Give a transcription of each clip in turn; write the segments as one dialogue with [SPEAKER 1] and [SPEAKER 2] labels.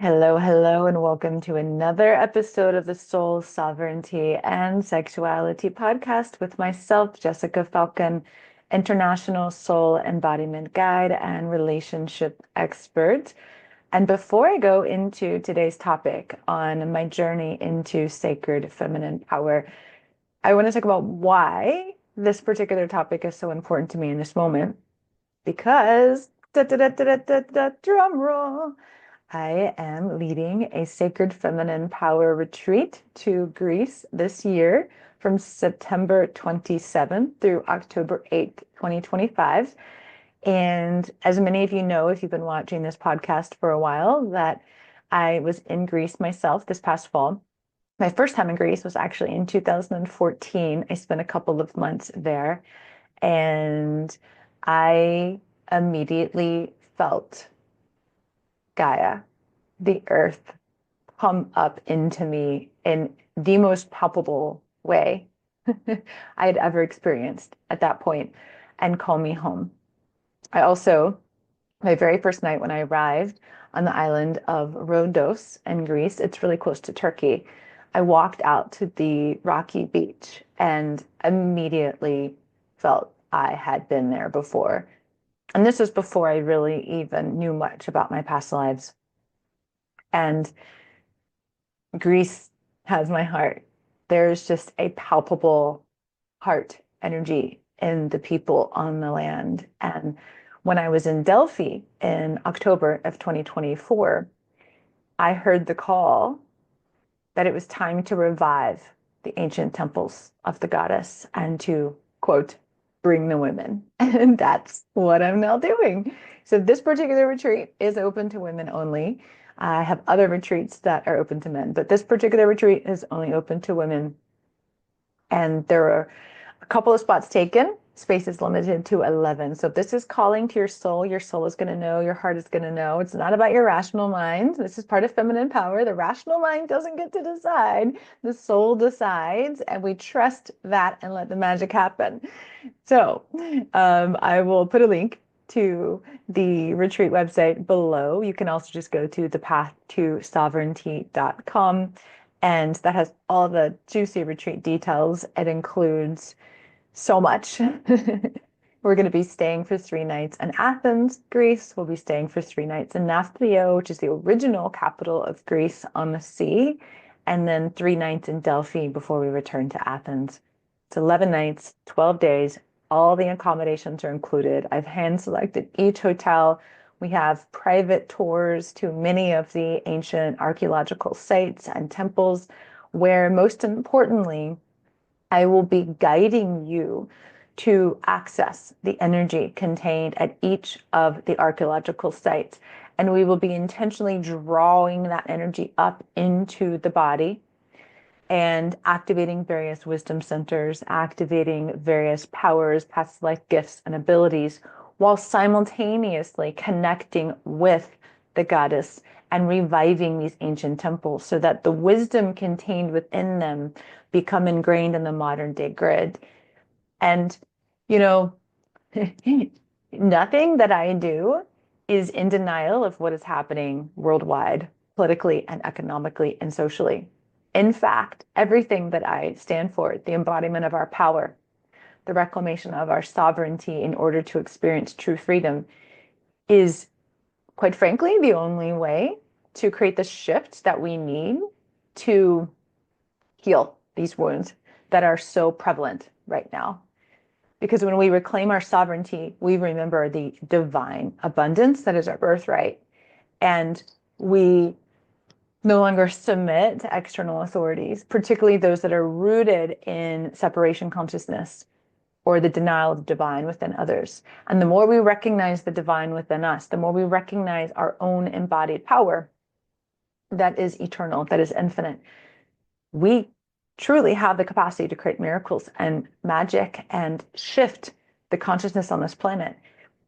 [SPEAKER 1] Hello, hello, and welcome to another episode of the Soul Sovereignty and Sexuality Podcast with myself, Jessica Falcon, international soul embodiment guide and relationship expert. And before I go into today's topic on my journey into sacred feminine power, I want to talk about why this particular topic is so important to me in this moment. Because, drum roll. I am leading a Sacred Feminine Power retreat to Greece this year from September 27th through October 8th, 2025. And as many of you know, if you've been watching this podcast for a while, that I was in Greece myself this past fall. My first time in Greece was actually in 2014. I spent a couple of months there, and I immediately felt Gaia, the earth, come up into me in the most palpable way I had ever experienced at that point and call me home. I also, my very first night when I arrived on the island of Rhodos in Greece, it's really close to Turkey, I walked out to the rocky beach and immediately felt I had been there before. And this was before I really even knew much about my past lives. And Greece has my heart. There's just a palpable heart energy in the people on the land. And when I was in Delphi in October of 2024, I heard the call that it was time to revive the ancient temples of the goddess and to, quote, bring the women. And that's what I'm now doing. So this particular retreat is open to women only. I have other retreats that are open to men, but this particular retreat is only open to women. And there are a couple of spots taken. Space is limited to 11. So if this is calling to your soul is going to know, your heart is going to know. It's not about your rational mind. This is part of feminine power. The rational mind doesn't get to decide. The soul decides, and we trust that and let the magic happen. So I will put a link to the retreat website below. You can also just go to thepathtosovereignty.com, and that has all the juicy retreat details. It includes so much. We're going to be staying for 3 nights in Athens, Greece. We'll be staying for 3 nights in Nafplio, which is the original capital of Greece on the sea, and then 3 nights in Delphi before we return to Athens. It's 11 nights, 12 days. All the accommodations are included. I've hand selected each hotel. We have private tours to many of the ancient archaeological sites and temples, where most importantly, I will be guiding you to access the energy contained at each of the archaeological sites. And we will be intentionally drawing that energy up into the body and activating various wisdom centers, activating various powers, past life gifts, and abilities, while simultaneously connecting with the goddess and reviving these ancient temples so that the wisdom contained within them become ingrained in the modern day grid. And, you know, nothing that I do is in denial of what is happening worldwide, politically and economically and socially. In fact, everything that I stand for, the embodiment of our power, the reclamation of our sovereignty in order to experience true freedom, is, quite frankly, the only way to create the shift that we need to heal these wounds that are so prevalent right now. Because when we reclaim our sovereignty, we remember the divine abundance that is our birthright. And we no longer submit to external authorities, particularly those that are rooted in separation consciousness or the denial of the divine within others. And the more we recognize the divine within us, the more we recognize our own embodied power that is eternal, that is infinite, we truly have the capacity to create miracles and magic and shift the consciousness on this planet.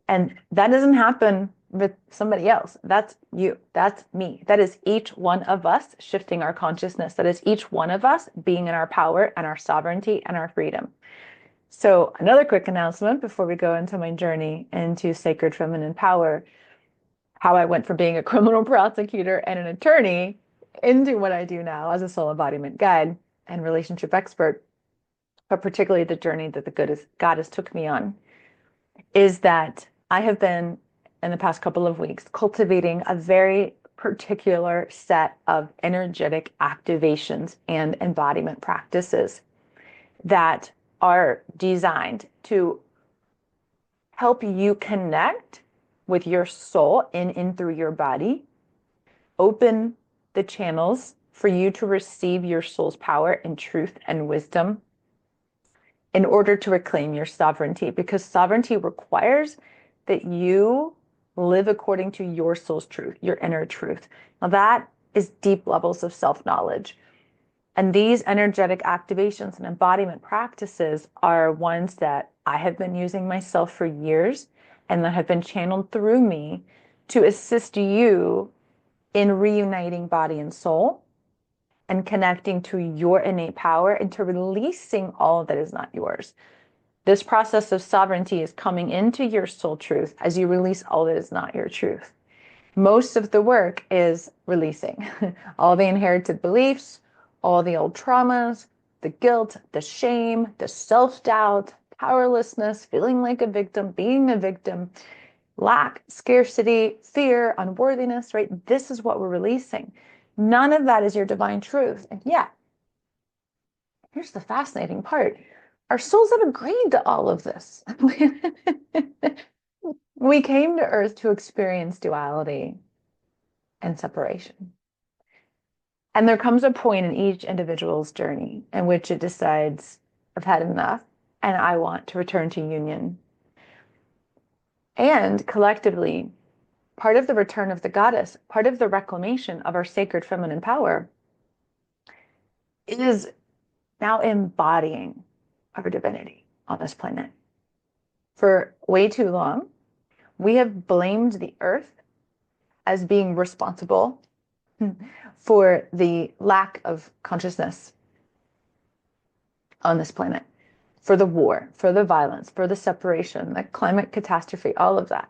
[SPEAKER 1] And that doesn't happen with somebody else. That's you. That's me. That is each one of us shifting our consciousness. That is each one of us being in our power and our sovereignty and our freedom. So another quick announcement before we go into my journey into sacred feminine power. how I went from being a criminal prosecutor and an attorney into what I do now as a soul embodiment guide and relationship expert, but particularly the journey that the goddess took me on, is that I have been, in the past couple of weeks, cultivating a very particular set of energetic activations and embodiment practices that are designed to help you connect with your soul in through your body, open the channels for you to receive your soul's power and truth and wisdom in order to reclaim your sovereignty, because sovereignty requires that you live according to your soul's truth, your inner truth. Now that is deep levels of self-knowledge. And these energetic activations and embodiment practices are ones that I have been using myself for years and that have been channeled through me to assist you in reuniting body and soul and connecting to your innate power and to releasing all that is not yours. This process of sovereignty is coming into your soul truth as you release all that is not your truth. Most of the work is releasing all the inherited beliefs, all the old traumas, the guilt, the shame, the self-doubt, powerlessness, feeling like a victim, being a victim, lack, scarcity, fear, unworthiness, right? This is what we're releasing. None of that is your divine truth. And yet, here's the fascinating part. Our souls have agreed to all of this. We came to Earth to experience duality and separation. And there comes a point in each individual's journey in which it decides, I've had enough, and I want to return to union. And collectively, part of the return of the goddess, part of the reclamation of our sacred feminine power is now embodying our divinity on this planet. For way too long, we have blamed the earth as being responsible for the lack of consciousness on this planet, for the war, for the violence, for the separation, the climate catastrophe, all of that.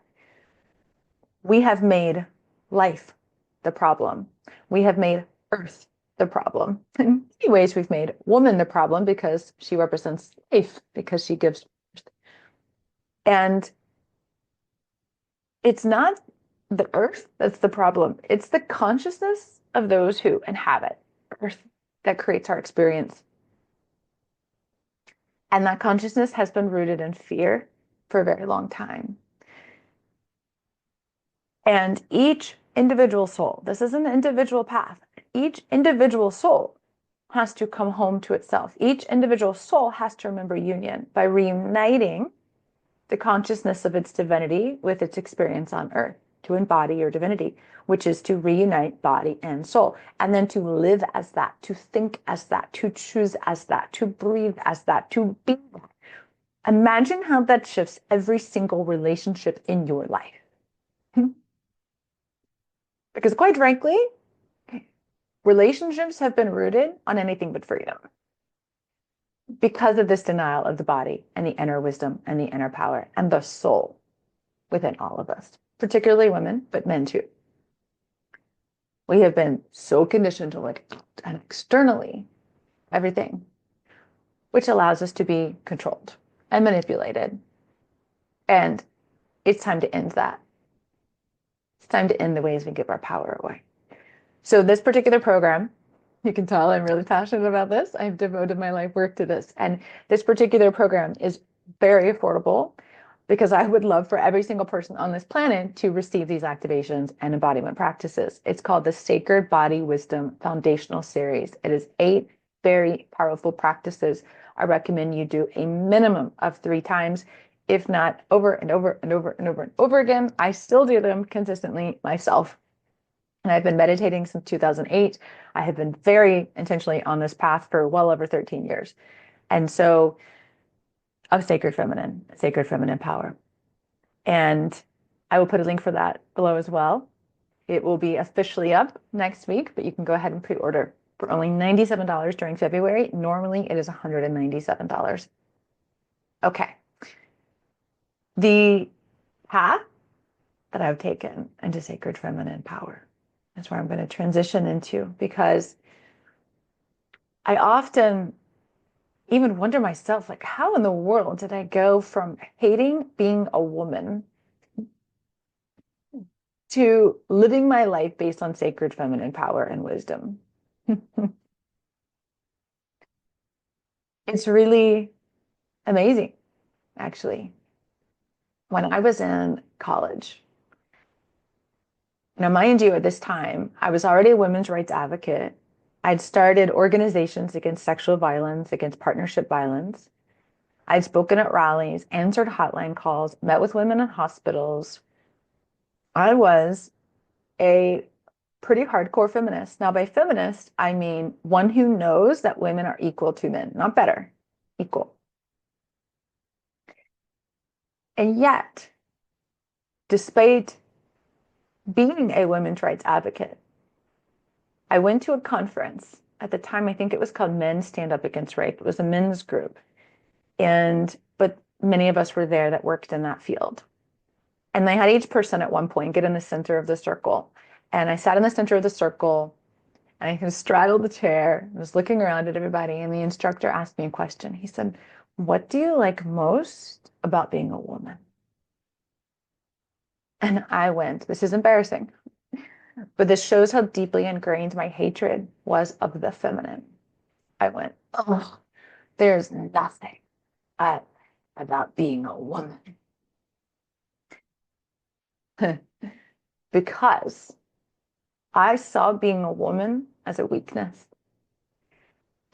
[SPEAKER 1] We have made life the problem. We have made earth the problem. In many ways, we've made woman the problem because she represents life, because she gives birth. And it's not the earth that's the problem. It's the consciousness of those who inhabit earth that creates our experience. And that consciousness has been rooted in fear for a very long time. And each individual soul, this is an individual path, each individual soul has to come home to itself. Each individual soul has to remember union by reuniting the consciousness of its divinity with its experience on earth, to embody your divinity, which is to reunite body and soul, and then to live as that, to think as that, to choose as that, to breathe as that, to be that. Imagine how that shifts every single relationship in your life. Because quite frankly, relationships have been rooted on anything but freedom because of this denial of the body and the inner wisdom and the inner power and the soul within all of us, particularly women, but men too. We have been so conditioned to look at externally everything, which allows us to be controlled and manipulated. And it's time to end that. It's time to end the ways we give our power away. So this particular program, you can tell I'm really passionate about this. I've devoted my life work to this. And this particular program is very affordable because I would love for every single person on this planet to receive these activations and embodiment practices. It's called the Sacred Body Wisdom Foundational Series. It is 8 very powerful practices. I recommend you do a minimum of 3 times, if not over and over and over and over and over again. I still do them consistently myself. And I've been meditating since 2008. I have been very intentionally on this path for well over 13 years. And so of sacred feminine power. And I will put a link for that below as well. It will be officially up next week, but you can go ahead and pre-order for only $97 during February. Normally it is $197. Okay. The path that I've taken into sacred feminine power. That's where I'm going to transition into, because I often even wonder myself, like, how in the world did I go from hating being a woman to living my life based on sacred feminine power and wisdom? It's really amazing, actually. When I was in college, now, mind you, at this time, I was already a women's rights advocate. I'd started organizations against sexual violence, against partnership violence. I'd spoken at rallies, answered hotline calls, met with women in hospitals. I was a pretty hardcore feminist. Now, by feminist, I mean one who knows that women are equal to men, not better, equal. And yet, despite being a women's rights advocate, I went to a conference. At the time, I think it was called Men Stand Up Against Rape. It was a men's group. But many of us were there that worked in that field. And they had each person at one point get in the center of the circle. And I sat in the center of the circle and I kind of straddled the chair, I was looking around at everybody, and the instructor asked me a question. He said, "What do you like most about being a woman?" And I went, this is embarrassing, but this shows how deeply ingrained my hatred was of the feminine. I went, "Oh, there's nothing about being a woman." Because I saw being a woman as a weakness.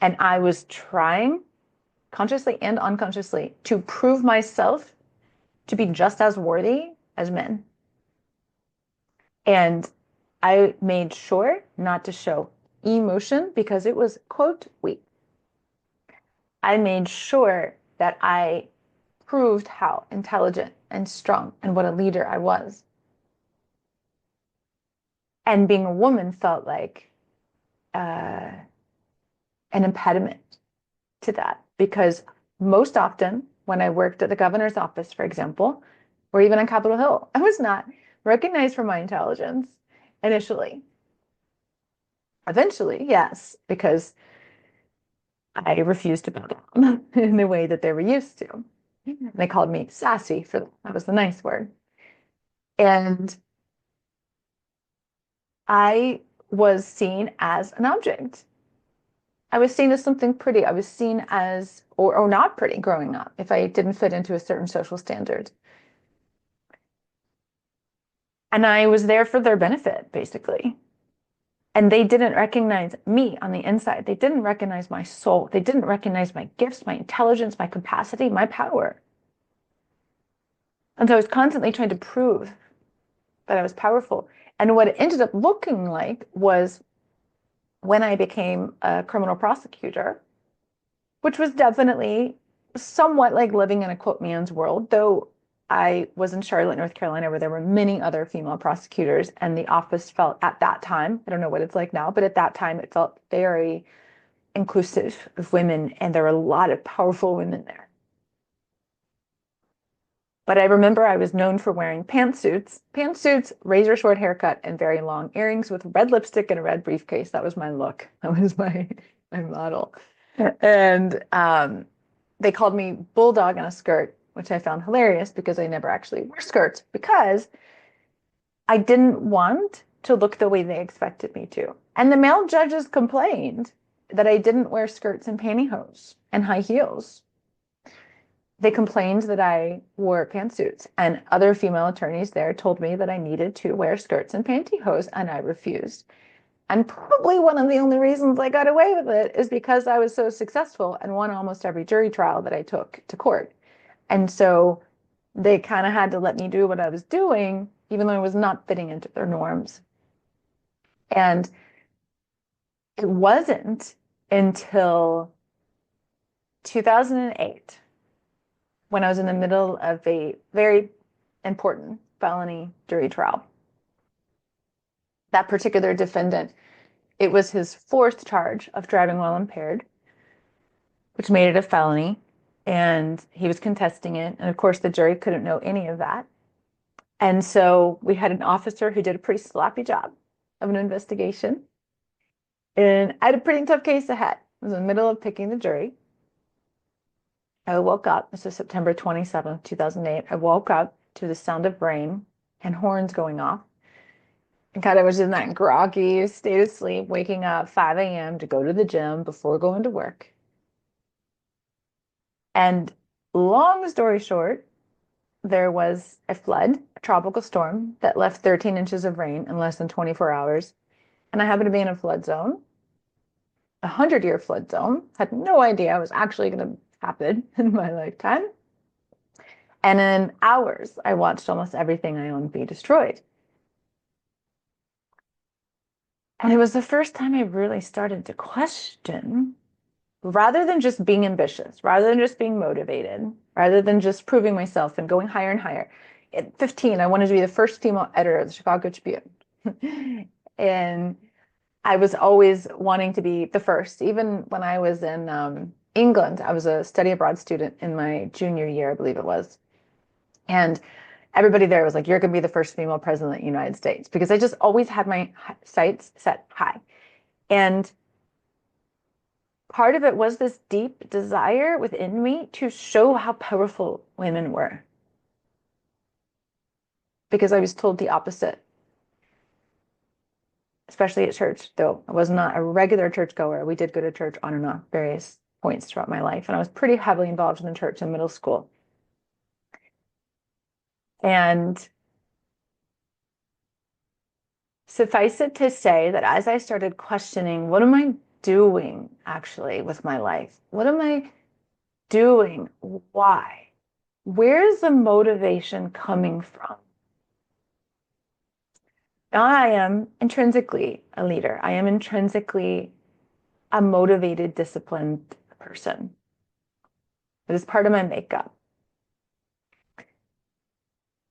[SPEAKER 1] And I was trying, consciously and unconsciously, to prove myself to be just as worthy as men. And I made sure not to show emotion because it was, quote, weak. I made sure that I proved how intelligent and strong and what a leader I was. And being a woman felt like an impediment to that, because most often when I worked at the governor's office, for example, or even on Capitol Hill, I was not recognized for my intelligence initially. Eventually, yes, because I refused to bow down in the way that they were used to. And they called me sassy for that. That was the nice word. And I was seen as an object. I was seen as something pretty. I was seen as, or not pretty growing up if I didn't fit into a certain social standard. And I was there for their benefit, basically. And they didn't recognize me on the inside. They didn't recognize my soul. They didn't recognize my gifts, my intelligence, my capacity, my power. And so I was constantly trying to prove that I was powerful. And what it ended up looking like was when I became a criminal prosecutor, which was definitely somewhat like living in a quote man's world, though I was in Charlotte, North Carolina, where there were many other female prosecutors, and the office felt at that time, I don't know what it's like now, but at that time it felt very inclusive of women, and there were a lot of powerful women there. But I remember I was known for wearing pantsuits, razor short haircut, and very long earrings with red lipstick and a red briefcase. That was my look. That was my model. And they called me bulldog in a skirt, which I found hilarious because I never actually wore skirts, because I didn't want to look the way they expected me to. And the male judges complained that I didn't wear skirts and pantyhose and high heels. They complained that I wore pantsuits, and other female attorneys there told me that I needed to wear skirts and pantyhose, and I refused. And probably one of the only reasons I got away with it is because I was so successful and won almost every jury trial that I took to court. And so they kind of had to let me do what I was doing, even though I was not fitting into their norms. And it wasn't until 2008, when I was in the middle of a very important felony jury trial. That particular defendant, it was his fourth charge of driving while impaired, which made it a felony, and he was contesting it. And of course, the jury couldn't know any of that. And so we had an officer who did a pretty sloppy job of an investigation. And I had a pretty tough case ahead. I was in the middle of picking the jury. I woke up, this is September 27th, 2008. I woke up to the sound of rain and horns going off. And kind of was in that groggy state of sleep, waking up 5 a.m. to go to the gym before going to work. And long story short, there was a flood, a tropical storm that left 13 inches of rain in less than 24 hours. And I happened to be in a flood zone, a 100-year flood zone. Had no idea it was actually going to happen in my lifetime. And in hours, I watched almost everything I owned be destroyed. And it was the first time I really started to question, rather than just being ambitious, rather than just being motivated, rather than just proving myself and going higher and higher. At 15, I wanted to be the first female editor of the Chicago Tribune. And I was always wanting to be the first. Even when I was in England, I was a study abroad student in my junior year, I believe it was. And everybody there was like, you're going to be the first female president of the United States, because I just always had my sights set high. And part of it was this deep desire within me to show how powerful women were, because I was told the opposite, especially at church. Though I was not a regular churchgoer, we did go to church on and off various points throughout my life, and I was pretty heavily involved in the church in middle school. And suffice it to say that as I started questioning, what am I doing actually with my life? What am I doing? Why? Where is the motivation coming from? Now, I am intrinsically a leader. I am intrinsically a motivated, disciplined person. It is part of my makeup.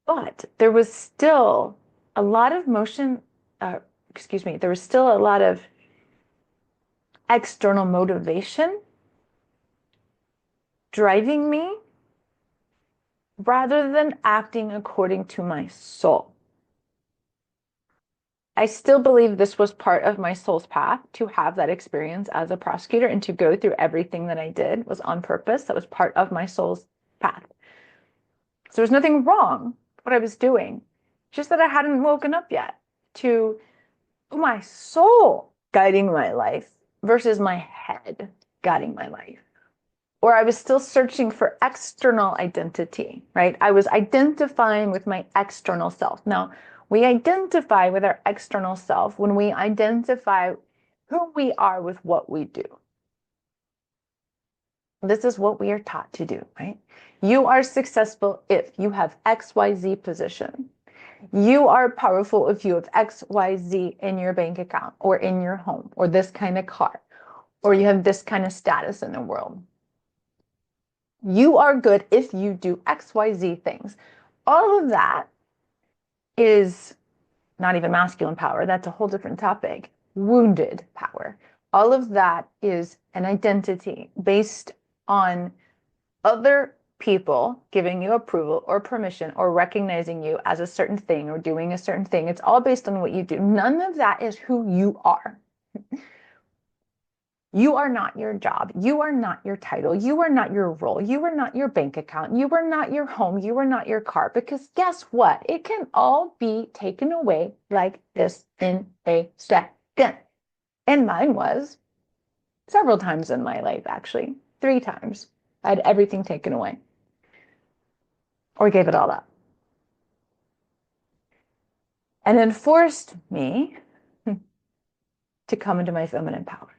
[SPEAKER 1] But there was still a lot of there was still a lot of external motivation driving me rather than acting according to my soul. I still believe this was part of my soul's path. To have that experience as a prosecutor and to go through everything that I did was on purpose. That was part of my soul's path. So there's nothing wrong with what I was doing, just that I hadn't woken up yet to my soul guiding my life versus my head guiding my life. Or I was still searching for external identity, right? I was identifying with my external self. Now, we identify with our external self when we identify who we are with what we do. This is what we are taught to do, right? You are successful if you have XYZ position. You are powerful if you have XYZ in your bank account or in your home or this kind of car, or you have this kind of status in the world. You are good if you do XYZ things. All of that is not even masculine power. That's a whole different topic. Wounded power. All of that is an identity based on other people giving you approval or permission or recognizing you as a certain thing or doing a certain thing. It's all based on what you do. None of that is who you are. You are not your job. You are not your title. You are not your role. You are not your bank account. You are not your home. You are not your car. Because guess what? It can all be taken away like this in a second. And mine was several times in my life, actually. 3 times. I had everything taken away or gave it all up. And then forced me to come into my feminine power,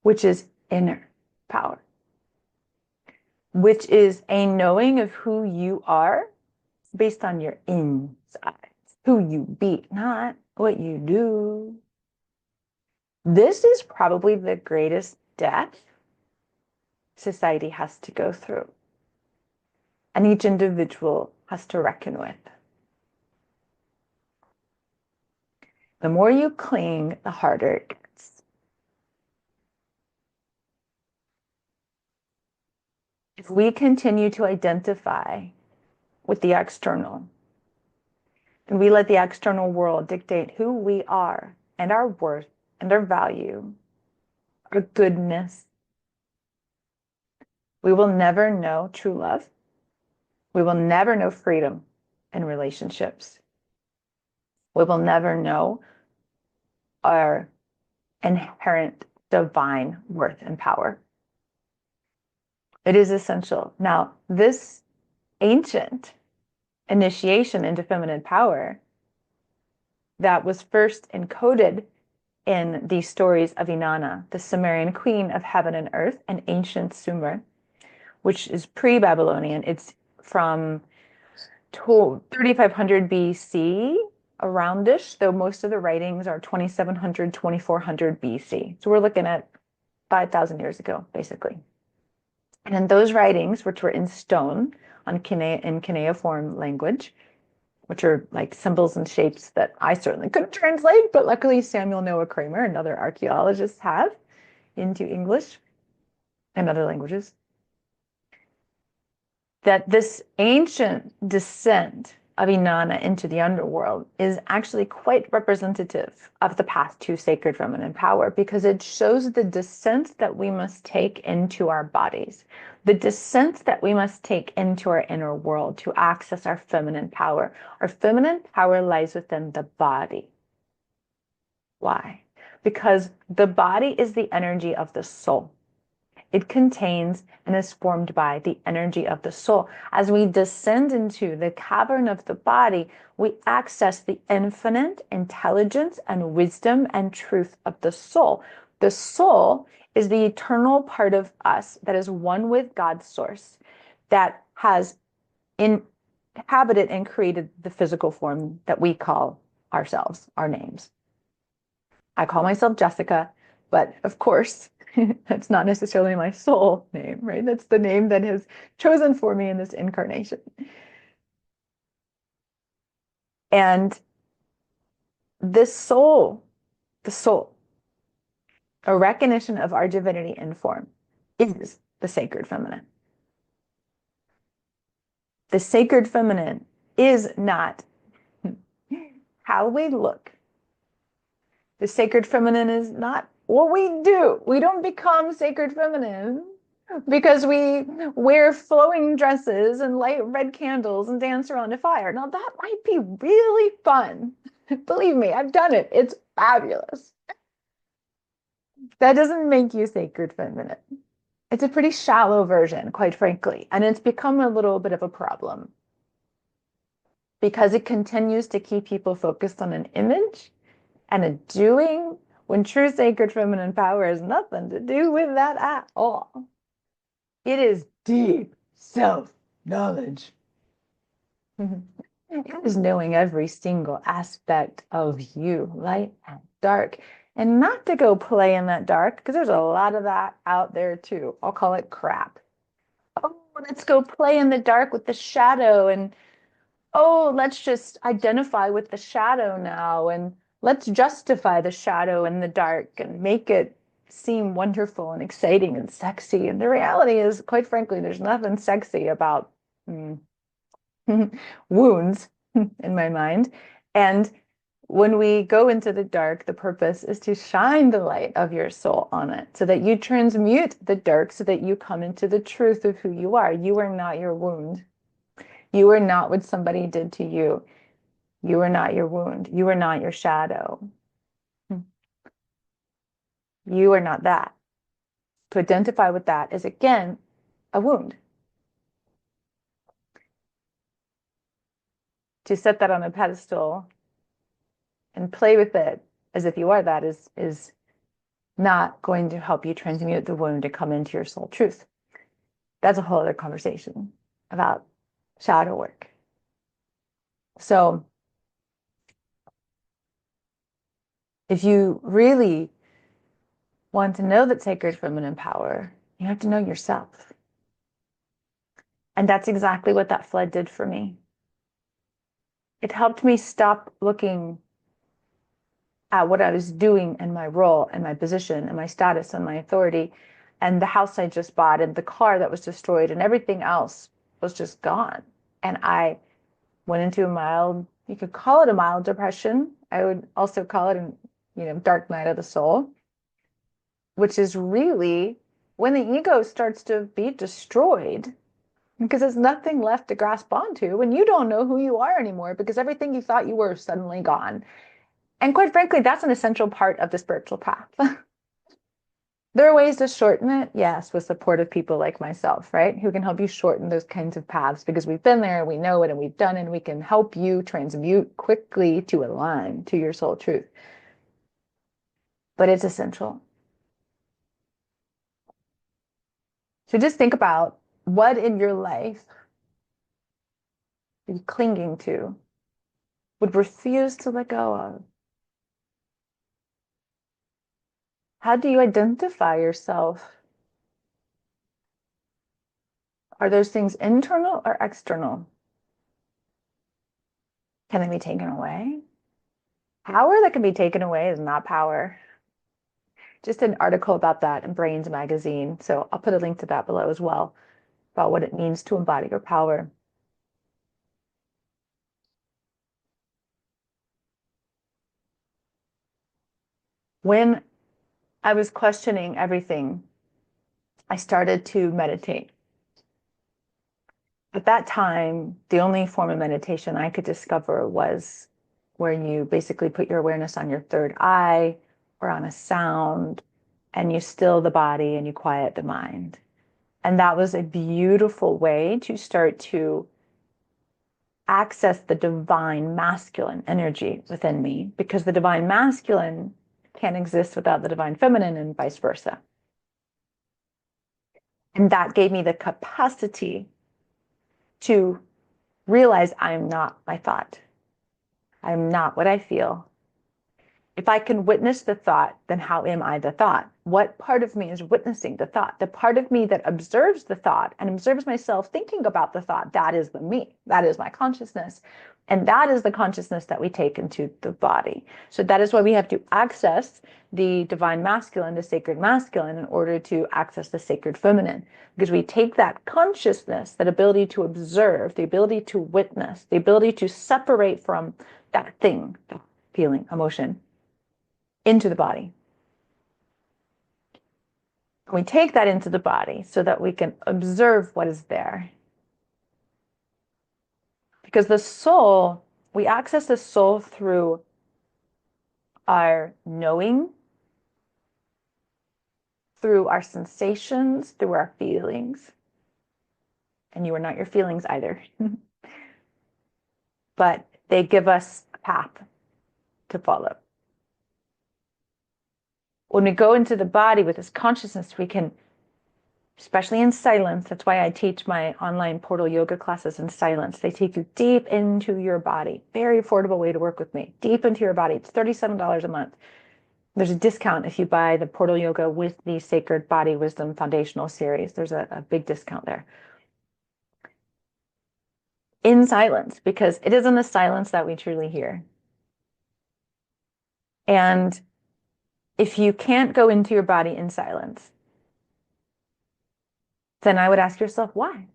[SPEAKER 1] which is inner power, which is a knowing of who you are based on your inside, who you be, not what you do. This is probably the greatest death society has to go through, and each individual has to reckon with. The more you cling, the harder it gets. If we continue to identify with the external. And we let the external world dictate who we are and our worth and our value, our goodness. We will never know true love. We will never know freedom in relationships. We will never know our inherent divine worth and power. It is essential. Now, this ancient initiation into feminine power that was first encoded in the stories of Inanna, the Sumerian queen of heaven and earth, and ancient Sumer, which is pre-Babylonian. It's from 3500 BC, aroundish, though most of the writings are 2700, 2400 BC. So we're looking at 5,000 years ago, basically. And in those writings, which were in stone in cuneiform language, which are like symbols and shapes that I certainly couldn't translate, but luckily Samuel Noah Kramer and other archaeologists have into English and other languages, that this ancient descent of Inanna into the underworld is actually quite representative of the path to sacred feminine power, because it shows the descent that we must take into our bodies, the descent that we must take into our inner world to access our feminine power. Our feminine power lies within the body. Why? Because the body is the energy of the soul. It contains and is formed by the energy of the soul. As we descend into the cavern of the body, we access the infinite intelligence and wisdom and truth of the soul. The soul is the eternal part of us that is one with God's source, that has inhabited and created the physical form that we call ourselves, our names. I call myself Jessica, but of course, that's not necessarily my soul name, right? That's the name that is chosen for me in this incarnation. And this soul, the soul, a recognition of our divinity in form, is the sacred feminine. The sacred feminine is not how we look. The sacred feminine is not what we do. We don't become sacred feminine because we wear flowing dresses and light red candles and dance around a fire. Now, that might be really fun. Believe me, I've done it. It's fabulous. That doesn't make you sacred feminine. It's a pretty shallow version, quite frankly, and it's become a little bit of a problem because it continues to keep people focused on an image and a doing, when true sacred feminine power has nothing to do with that at all. It is deep self-knowledge. It is knowing every single aspect of you, light and dark. And not to go play in that dark, because there's a lot of that out there too. I'll call it crap. Oh, let's go play in the dark with the shadow. And oh, let's just identify with the shadow now. And let's justify the shadow in the dark and make it seem wonderful and exciting and sexy. And the reality is, quite frankly, there's nothing sexy about wounds in my mind. And when we go into the dark, the purpose is to shine the light of your soul on it so that you transmute the dark, so that you come into the truth of who you are. You are not your wound. You are not what somebody did to you. You are not your wound. You are not your shadow. You are not that. To identify with that is, again, a wound. To set that on a pedestal and play with it as if you are that is not going to help you transmute the wound to come into your soul truth. That's a whole other conversation about shadow work. So if you really want to know that sacred feminine power, you have to know yourself. And that's exactly what that flood did for me. It helped me stop looking at what I was doing and my role and my position and my status and my authority and the house I just bought and the car that was destroyed and everything else was just gone. And I went into a mild, you could call it a mild depression. I would also call it a dark night of the soul, which is really when the ego starts to be destroyed because there's nothing left to grasp onto when you don't know who you are anymore because everything you thought you were is suddenly gone. And quite frankly, that's an essential part of the spiritual path. There are ways to shorten it, yes, with supportive people like myself, right? Who can help you shorten those kinds of paths because we've been there, we know it, and we've done it, and we can help you transmute quickly to align to your soul truth. But it's essential. So just think about what in your life you're clinging to, would refuse to let go of. How do you identify yourself? Are those things internal or external? Can they be taken away? Power that can be taken away is not power. Just an article about that in Brains magazine. So I'll put a link to that below as well, about what it means to embody your power. When I was questioning everything, I started to meditate. At that time, the only form of meditation I could discover was where you basically put your awareness on your third eye or on a sound, and you still the body and you quiet the mind. And that was a beautiful way to start to access the divine masculine energy within me, because the divine masculine can't exist without the divine feminine and vice versa. And that gave me the capacity to realize I'm not my thought. I'm not what I feel. If I can witness the thought, then how am I the thought? What part of me is witnessing the thought? The part of me that observes the thought and observes myself thinking about the thought, that is the me. That is my consciousness. And that is the consciousness that we take into the body. So that is why we have to access the divine masculine, the sacred masculine, in order to access the sacred feminine. Because we take that consciousness, that ability to observe, the ability to witness, the ability to separate from that thing, that feeling, emotion, into the body. We take that into the body so that we can observe what is there. Because the soul, we access the soul through our knowing, through our sensations, through our feelings. And you are not your feelings either. But they give us a path to follow. When we go into the body with this consciousness, we can, especially in silence, that's why I teach my online portal yoga classes in silence. They take you deep into your body. Very affordable way to work with me. Deep into your body. It's $37 a month. There's a discount if you buy the portal yoga with the Sacred Body Wisdom Foundational Series. There's a big discount there. In silence, because it is in the silence that we truly hear. And if you can't go into your body in silence, then I would ask yourself, why?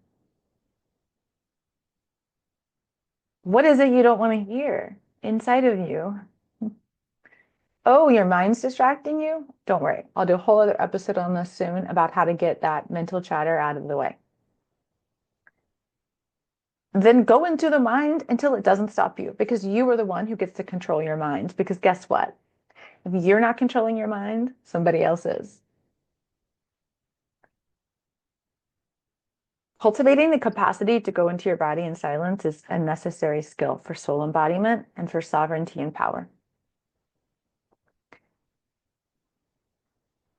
[SPEAKER 1] What is it you don't want to hear inside of you? Oh, your mind's distracting you? Don't worry. I'll do a whole other episode on this soon about how to get that mental chatter out of the way. Then go into the mind until it doesn't stop you, because you are the one who gets to control your mind. Because guess what? If you're not controlling your mind, somebody else is. Cultivating the capacity to go into your body in silence is a necessary skill for soul embodiment and for sovereignty and power.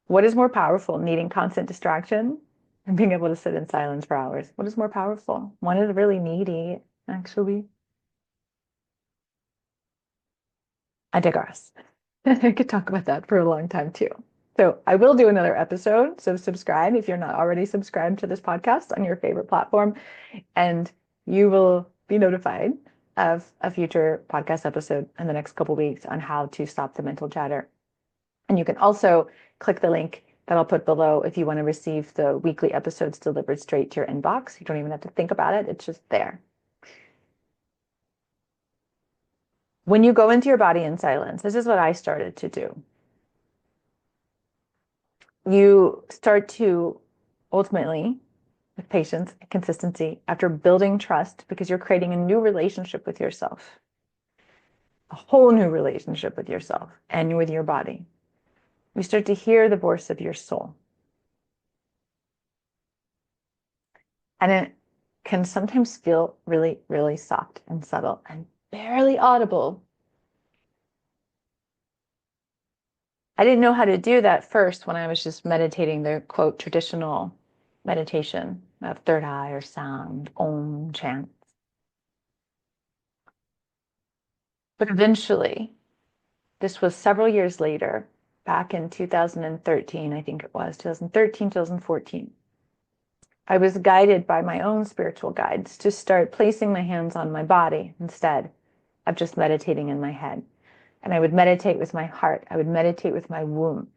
[SPEAKER 1] What is more powerful, needing constant distraction and being able to sit in silence for hours? What is more powerful? One is really needy, actually. I digress. I could talk about that for a long time too. So I will do another episode. So subscribe if you're not already subscribed to this podcast on your favorite platform, and you will be notified of a future podcast episode in the next couple of weeks on how to stop the mental chatter. And you can also click the link that I'll put below if you want to receive the weekly episodes delivered straight to your inbox. You don't even have to think about it. It's just there. when you go into your body in silence, this is what I started to do. You start to ultimately, with patience and consistency, after building trust, because you're creating a new relationship with yourself, a whole new relationship with yourself and with your body. You start to hear the voice of your soul. And it can sometimes feel really, really soft and subtle and barely audible. I didn't know how to do that first when I was just meditating the quote traditional meditation of third eye or sound, om chants. But eventually, this was several years later, back in 2013, I think it was 2013, 2014. I was guided by my own spiritual guides to start placing my hands on my body instead of just meditating in my head. And I would meditate with my heart. I would meditate with my womb.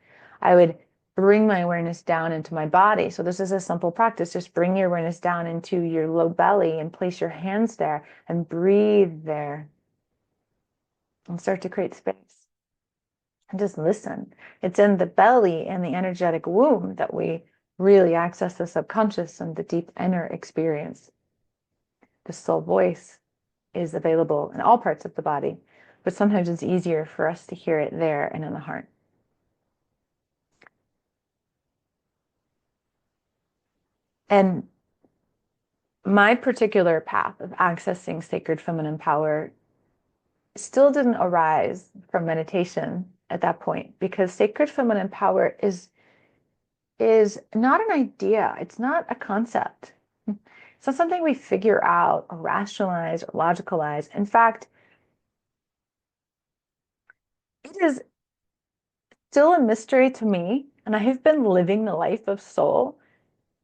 [SPEAKER 1] I would bring my awareness down into my body. So this is a simple practice. Just bring your awareness down into your low belly and place your hands there and breathe there and start to create space. And just listen. It's in the belly and the energetic womb that we really access the subconscious and the deep inner experience. The soul voice is available in all parts of the body, but sometimes it's easier for us to hear it there and in the heart. And my particular path of accessing sacred feminine power still didn't arise from meditation at that point, because sacred feminine power is not an idea. It's not a concept. It's not something we figure out or rationalize or logicalize. In fact, it is still a mystery to me, and I have been living the life of soul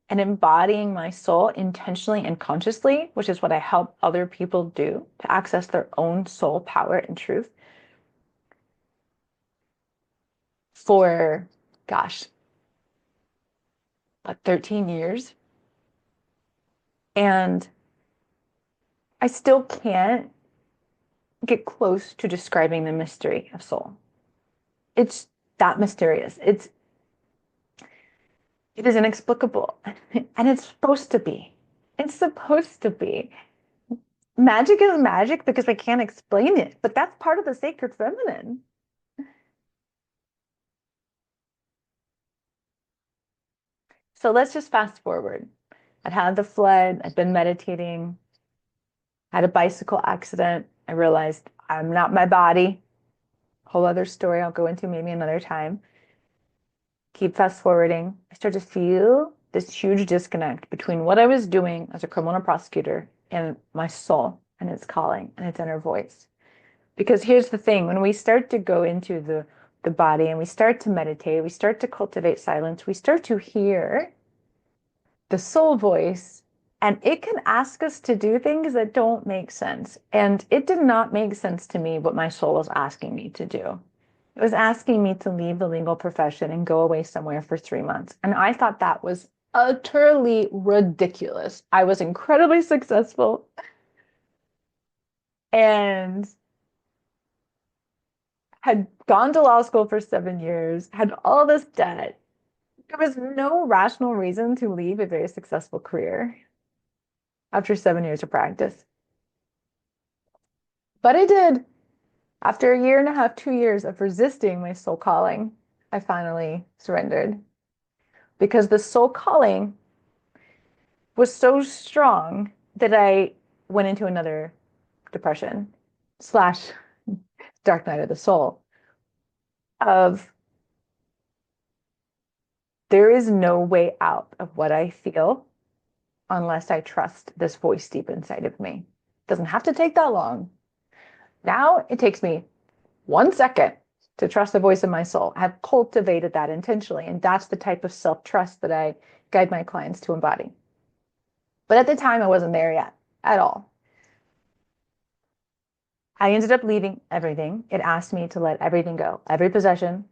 [SPEAKER 1] and embodying my soul intentionally and consciously, which is what I help other people do to access their own soul power and truth, for, gosh, like 13 years. And I still can't get close to describing the mystery of soul. It's that mysterious. It is inexplicable, and it's supposed to be. It's supposed to be. Magic is magic because we can't explain it, but that's part of the sacred feminine. So let's just fast forward. I'd had the flood, I'd been meditating, had a bicycle accident. I realized I'm not my body. Whole other story I'll go into maybe another time. Keep fast forwarding. I start to feel this huge disconnect between what I was doing as a criminal prosecutor and my soul and its calling and its inner voice. Because here's the thing, when we start to go into the body and we start to meditate, we start to cultivate silence, we start to hear the soul voice, and it can ask us to do things that don't make sense. And it did not make sense to me what my soul was asking me to do. It was asking me to leave the legal profession and go away somewhere for 3 months. And I thought that was utterly ridiculous. I was incredibly successful and had gone to law school for 7 years, had all this debt. There was no rational reason to leave a very successful career after 7 years of practice. But I did. After a year and a half, 2 years of resisting my soul calling, I finally surrendered. Because the soul calling was so strong that I went into another depression / dark night of the soul of there is no way out of what I feel unless I trust this voice deep inside of me. It doesn't have to take that long. Now it takes me 1 second to trust the voice of my soul. I've cultivated that intentionally, and that's the type of self-trust that I guide my clients to embody. But at the time, I wasn't there yet at all. I ended up leaving everything. It asked me to let everything go, every possession,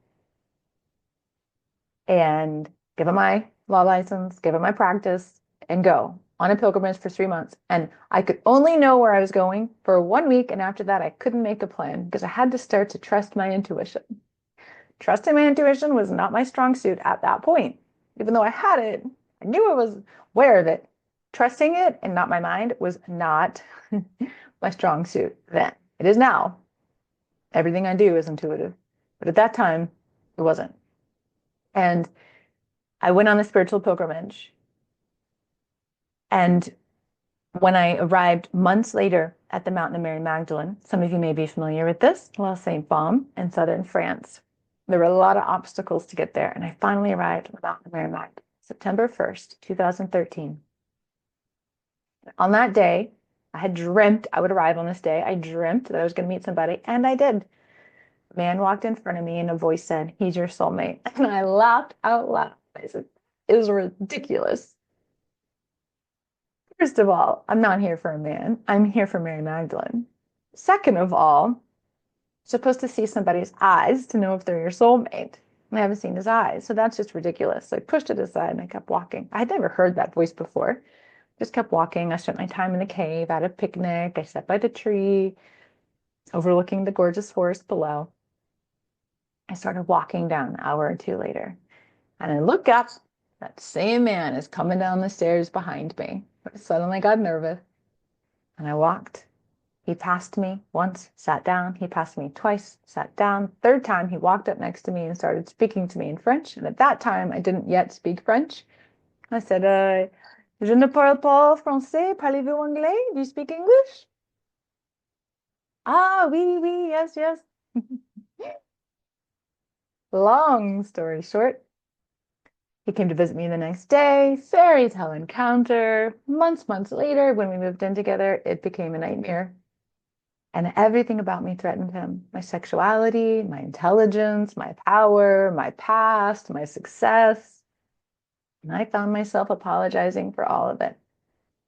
[SPEAKER 1] and give it my law license, give it my practice, and go. on a pilgrimage for 3 months. And I could only know where I was going for 1 week. And after that, I couldn't make a plan because I had to start to trust my intuition. Trusting my intuition was not my strong suit at that point. Even though I had it, I knew I was aware of it. Trusting it and not my mind was not my strong suit then. It is now. Everything I do is intuitive. But at that time, it wasn't. And I went on a spiritual pilgrimage. And when I arrived months later at the Mountain of Mary Magdalene, some of you may be familiar with this, La Sainte Baume in southern France. There were a lot of obstacles to get there, and I finally arrived at the Mountain of Mary Magdalene, September 1st, 2013. On that day, I had dreamt I would arrive on this day. I dreamt that I was going to meet somebody, and I did. A man walked in front of me, and a voice said, "He's your soulmate." And I laughed out loud. I said, "It was ridiculous." First of all, I'm not here for a man. I'm here for Mary Magdalene. Second of all, you're supposed to see somebody's eyes to know if they're your soulmate. And I haven't seen his eyes, so that's just ridiculous. So I pushed it aside and I kept walking. I had never heard that voice before. Just kept walking. I spent my time in the cave, at a picnic. I sat by the tree, overlooking the gorgeous forest below. I started walking down an hour or two later. And I look up, that same man is coming down the stairs behind me. I suddenly got nervous. And I walked. He passed me once, sat down. He passed me twice, sat down. Third time, he walked up next to me and started speaking to me in French. And at that time, I didn't yet speak French. I said, "Je ne parle pas français. Parlez-vous anglais? Do you speak English?" "Ah, oui, oui, yes, yes." Long story short, he came to visit me the next day. Fairy tale encounter. Months later, when we moved in together, it became a nightmare. And everything about me threatened him. My sexuality, my intelligence, my power, my past, my success. And I found myself apologizing for all of it,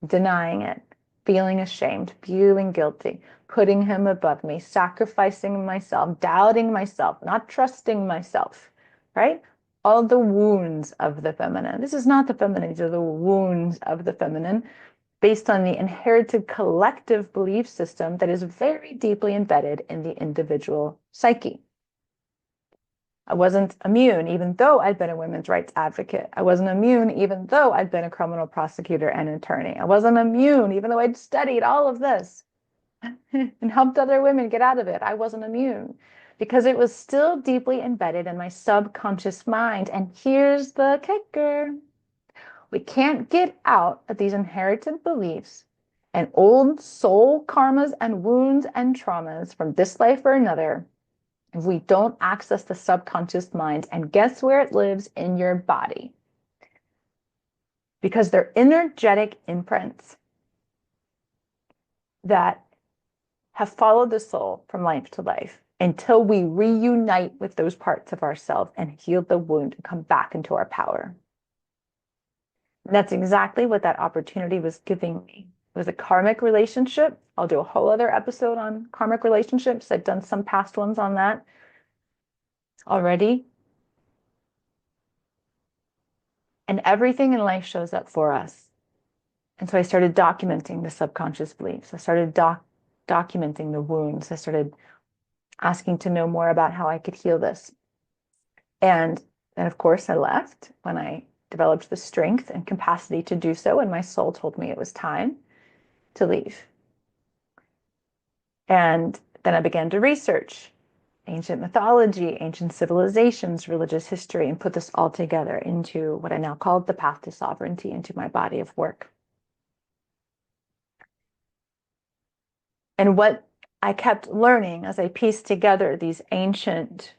[SPEAKER 1] denying it, feeling ashamed, feeling guilty, putting him above me, sacrificing myself, doubting myself, not trusting myself, right? All the wounds of the feminine. This is not the feminine, these are the wounds of the feminine, based on the inherited collective belief system that is very deeply embedded in the individual psyche. I wasn't immune, even though I'd been a women's rights advocate. I wasn't immune, even though I'd been a criminal prosecutor and attorney. I wasn't immune, even though I'd studied all of this and helped other women get out of it. I wasn't immune because it was still deeply embedded in my subconscious mind. And here's the kicker. We can't get out of these inherited beliefs and old soul karmas and wounds and traumas from this life or another if we don't access the subconscious mind. And guess where it lives? In your body. Because they're energetic imprints that have followed the soul from life to life until we reunite with those parts of ourselves and heal the wound and come back into our power. That's exactly what that opportunity was giving me. It was a karmic relationship. I'll do a whole other episode on karmic relationships. I've done some past ones on that already. And everything in life shows up for us. And so I started documenting the subconscious beliefs. I started documenting the wounds. I started asking to know more about how I could heal this. And then, of course, I left when I developed the strength and capacity to do so, and my soul told me it was time to leave. And then I began to research ancient mythology, ancient civilizations, religious history, and put this all together into what I now call the path to sovereignty, into my body of work. And what I kept learning as I pieced together these ancient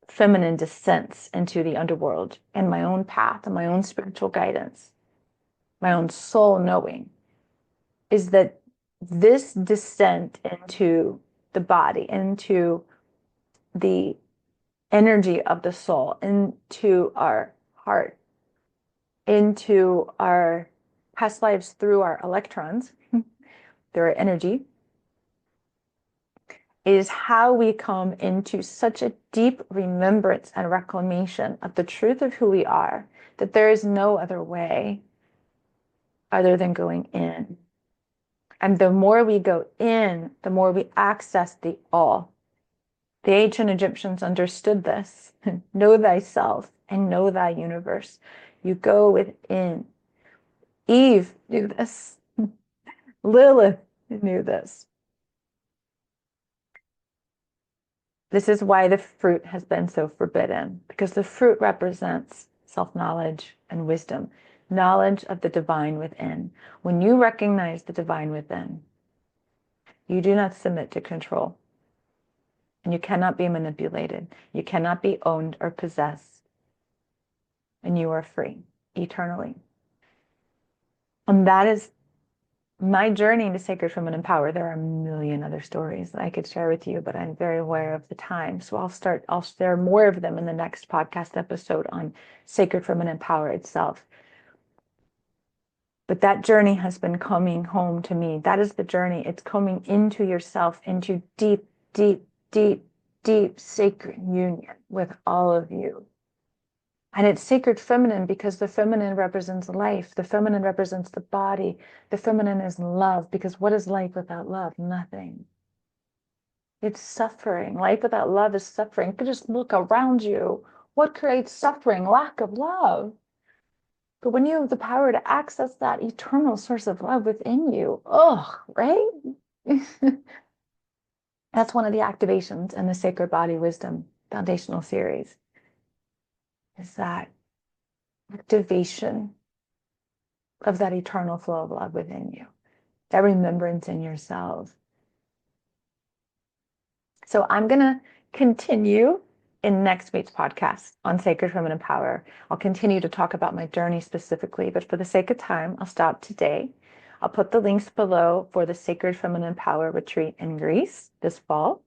[SPEAKER 1] feminine descents into the underworld and my own path and my own spiritual guidance, my own soul knowing, is that this descent into the body, into the energy of the soul, into our heart, into our past lives through our electrons, through our energy, is how we come into such a deep remembrance and reclamation of the truth of who we are, that there is no other way. other than going in. And the more we go in, the more we access the all. The ancient Egyptians understood this. Know thyself and know thy universe. You go within. Eve knew this. Lilith knew this. This is why the fruit has been so forbidden, because the fruit represents self-knowledge and wisdom, knowledge of the divine within. When you recognize the divine within, you do not submit to control. And you cannot be manipulated. You cannot be owned or possessed. And you are free eternally. And that is my journey to Sacred Feminine Power. There are a million other stories that I could share with you, but I'm very aware of the time. So I'll share more of them in the next podcast episode on Sacred Feminine Power itself. But that journey has been coming home to me. That is the journey. It's coming into yourself, into deep, deep, deep, deep sacred union with all of you. And it's sacred feminine because the feminine represents life. The feminine represents the body. The feminine is love, because what is life without love? Nothing. It's suffering. Life without love is suffering. You can just look around you. What creates suffering? Lack of love. But when you have the power to access that eternal source of love within you, right? That's one of the activations in the Sacred Body Wisdom Foundational Series, is that activation of that eternal flow of love within you, that remembrance in yourself. So I'm going to continue in next week's podcast on Sacred Feminine Power. I'll continue to talk about my journey specifically, but for the sake of time, I'll stop today. I'll put the links below for the Sacred Feminine Power Retreat in Greece this fall,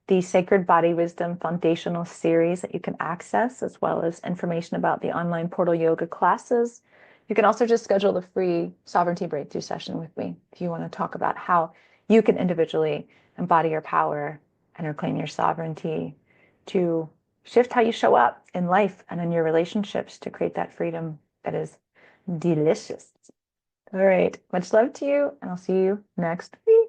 [SPEAKER 1] the Sacred Body Wisdom Foundational Series that you can access, as well as information about the online portal yoga classes. You can also just schedule the free Sovereignty Breakthrough session with me if you want to talk about how you can individually embody your power and reclaim your sovereignty to shift how you show up in life and in your relationships to create that freedom that is delicious. All right. Much love to you, and I'll see you next week.